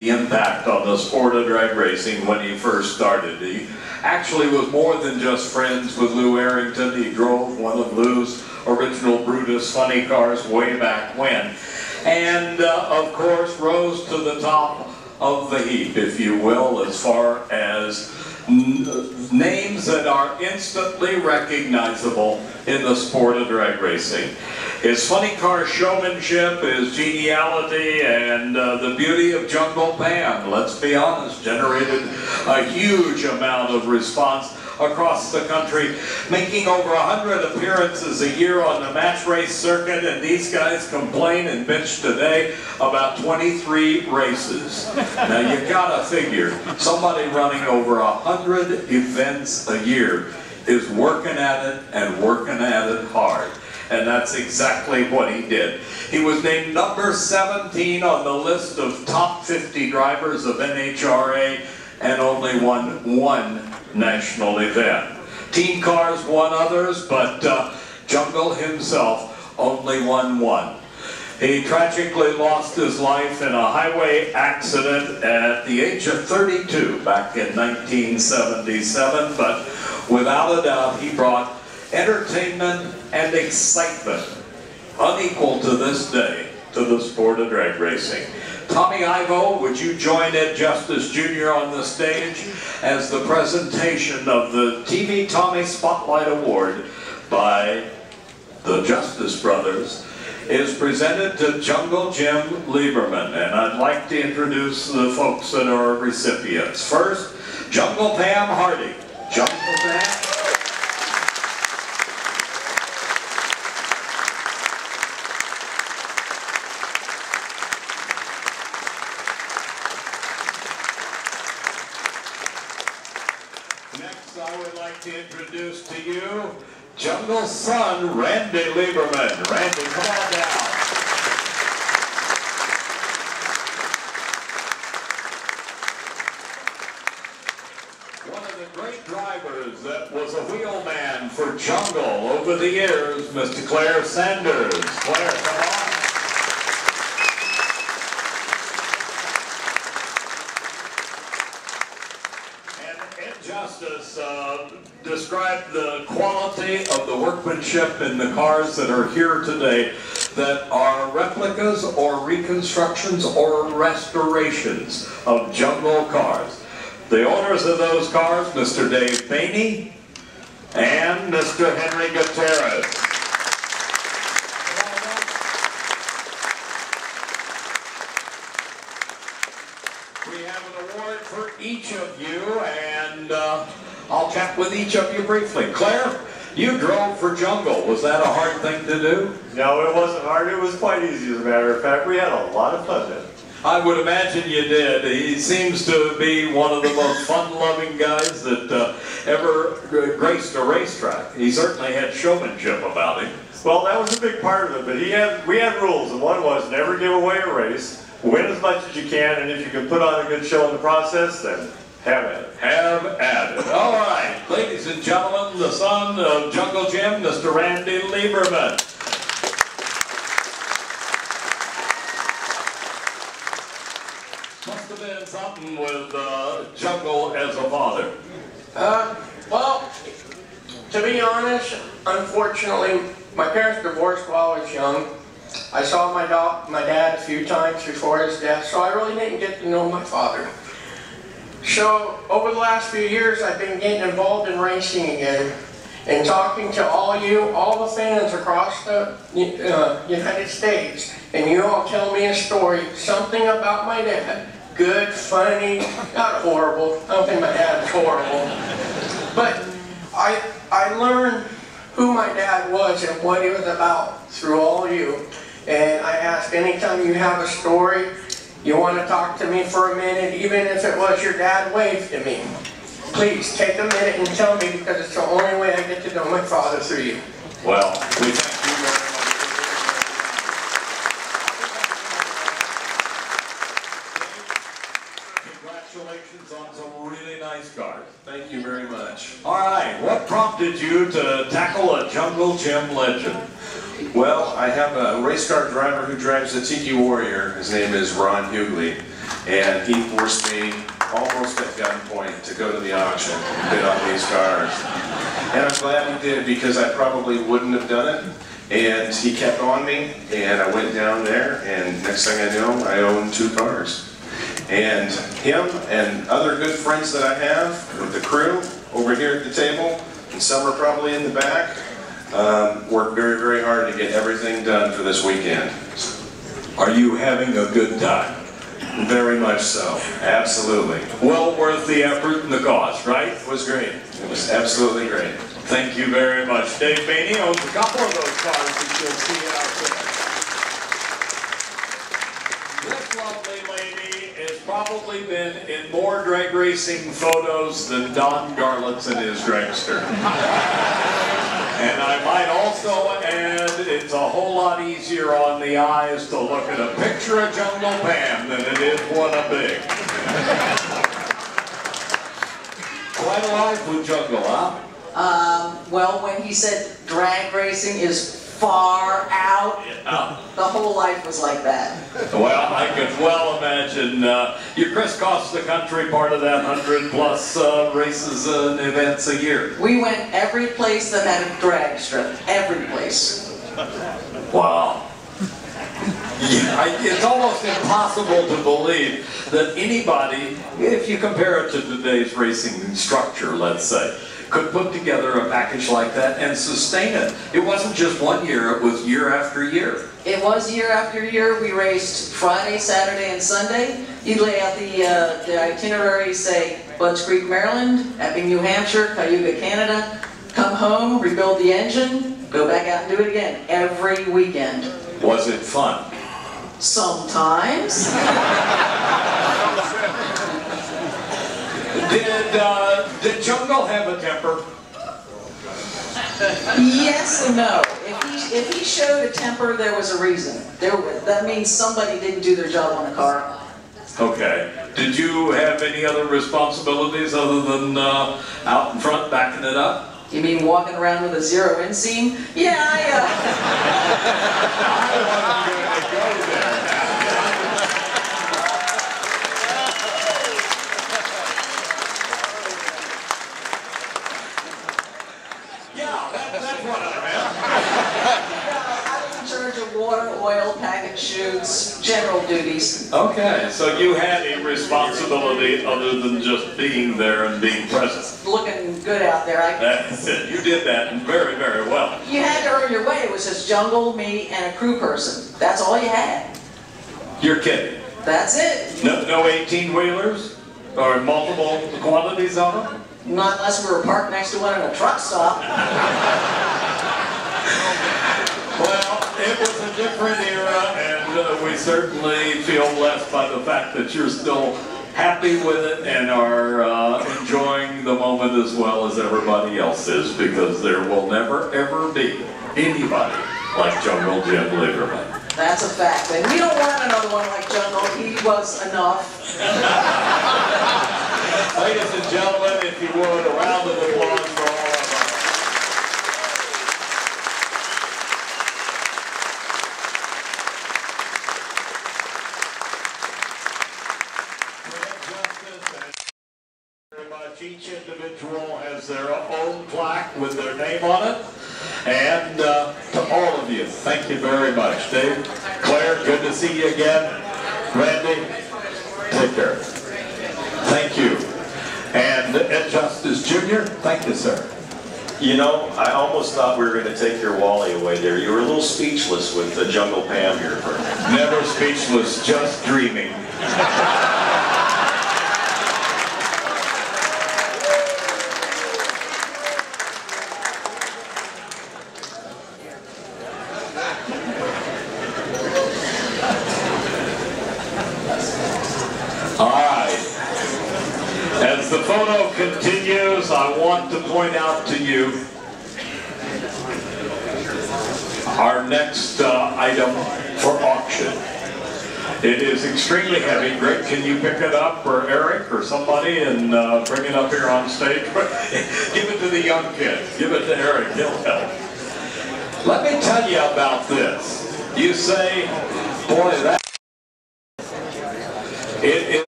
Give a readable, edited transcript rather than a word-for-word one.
The impact on the sport of drag racing when he first started. He actually was more than just friends with Lou Arrington. He drove one of Lou's original Brutus funny cars way back when. And of course rose to the top of the heap, if you will, as far as names that are instantly recognizable in the sport of drag racing. His funny car showmanship, his geniality, and the beauty of Jungle Pam, let's be honest, generated a huge amount of response across the country, making over 100 appearances a year on the match race circuit, and these guys complain and bitch today about 23 races. Now you gotta figure, somebody running over 100 events a year is working at it and working at it hard. And that's exactly what he did. He was named number 17 on the list of top 50 drivers of NHRA and only won one national event. Team cars won others, but Jungle himself only won one. He tragically lost his life in a highway accident at the age of 32 back in 1977, but without a doubt he brought entertainment and excitement unequal to this day to the sport of drag racing. Tommy Ivo, would you join Ed Justice Jr. on the stage as the presentation of the TV Tommy Spotlight Award by the Justice Brothers is presented to Jungle Jim Leberman, and I'd like to introduce the folks that are recipients. First, Jungle Pam Hardy. Jungle Pam. Next, I would like to introduce to you Jungle's son, Randy Leberman. Randy, come on down. One of the great drivers that was a wheelman for Jungle over the years, Mr. Clare Sanders. Clare, come on. Justice described the quality of the workmanship in the cars that are here today that are replicas or reconstructions or restorations of Jungle cars. The owners of those cars, Mr. Dave Bany and Mr. Henry Gutierrez. We have an award for each of you, and I'll chat with each of you briefly. Claire, you drove for Jungle. Was that a hard thing to do? No, it wasn't hard. It was quite easy, as a matter of fact. We had a lot of fun then. I would imagine you did. He seems to be one of the most fun-loving guys that ever graced a racetrack. He certainly had showmanship about him. Well, that was a big part of it, but we had rules, and one was never give away a race, win as much as you can, and if you can put on a good show in the process, then have at it. Have at it. All right, ladies and gentlemen, the son of Jungle Jim, Mr. Randy Leberman. Must have been something with Jungle as a father. Well, to be honest, unfortunately, my parents divorced while I was young. I saw my dad a few times before his death, so I really didn't get to know my father. So, over the last few years, I've been getting involved in racing again, and talking to all the fans across the United States, and you all tell me a story, something about my dad, good, funny, not horrible. I don't think my dad's horrible, but I learned who my dad was and what he was about through all you. And I ask, anytime you have a story, you want to talk to me for a minute, even if it was your dad waved to me, please take a minute and tell me, because it's the only way I get to know my father through you. Well, we thank you very much. Congratulations on some really nice cars. Thank you very much. All right, what prompted you to tackle a Jungle Jim legend? Well, I have a race car driver who drives the Tiki Warrior. His name is Ron Hughley. and he forced me almost at gunpoint to go to the auction and bid on these cars. And I'm glad he did, because I probably wouldn't have done it. And he kept on me, and I went down there, and next thing I know, I own 2 cars. And him and other good friends that I have with the crew over here at the table, and some are probably in the back, worked very, very hard to get everything done for this weekend. Are you having a good time? Very much so, absolutely. Well worth the effort and the cost, right? It was great. It was absolutely great. Thank you very much. Dave Bany owns a couple of those cars that you'll see out there. This lovely lady has probably been in more drag racing photos than Don Garlitz in his dragster. And I might also add, it's a whole lot easier on the eyes to look at a picture of Jungle Pam than it is one of Big. Quite a life with Jungle, huh? Well, when he said drag racing is far out, the whole life was like that. Well, I could well imagine. You crisscross the country, part of that 100+ races and events a year. We went every place that had a drag strip, every place. Wow. Yeah, it's almost impossible to believe that anybody, if you compare it to today's racing structure, let's say, could put together a package like that and sustain it. It wasn't just one year, it was year after year. It was year after year. We raced Friday, Saturday, and Sunday. You lay out the itinerary, say, Budds Creek, Maryland, Epping, New Hampshire, Cayuga, Canada, come home, rebuild the engine, go back out and do it again, every weekend. Was it fun? Sometimes. Did Jungle have a temper? Yes and no. If he showed a temper, there was a reason. That means somebody didn't do their job on the car. Okay. Did you have any other responsibilities other than out in front backing it up? You mean walking around with a 0 inseam? Yeah, I wasn't going to go there. water, oil, packet shoots, general duties. Okay, so you had a responsibility other than just being there and being present. Looking good out there. That's it. You did that very, very well. You had to earn your way. It was just Jungle, me, and a crew person. That's all you had. You're kidding. That's it. No 18-wheelers? Or multiple quantities of them? Not unless we were parked next to one in a truck stop. Well, it was a different era, and we certainly feel blessed by the fact that you're still happy with it and are enjoying the moment as well as everybody else is, because there will never, ever be anybody like Jungle Jim Leberman. That's a fact, and we don't want another one like Jungle. He was enough. Ladies and gentlemen, if you would, a round of applause for all of us. Very much. Each individual has their own plaque with their name on it. And to all of you, thank you very much. Dave, Claire, good to see you again. Randy, take care. Thank you. And Ed Justice Jr., thank you, sir. You know, I almost thought we were going to take your Wally away there. You were a little speechless with the Jungle Pam here. Never speechless, just dreaming. All right. As the photo continues, I want to point out to you our next item for auction. It is extremely heavy. Greg, can you pick it up, or Eric, or somebody, and bring it up here on stage? Give it to the young kids. Give it to Eric. He'll help. Let me tell you about this. You say, boy, that... It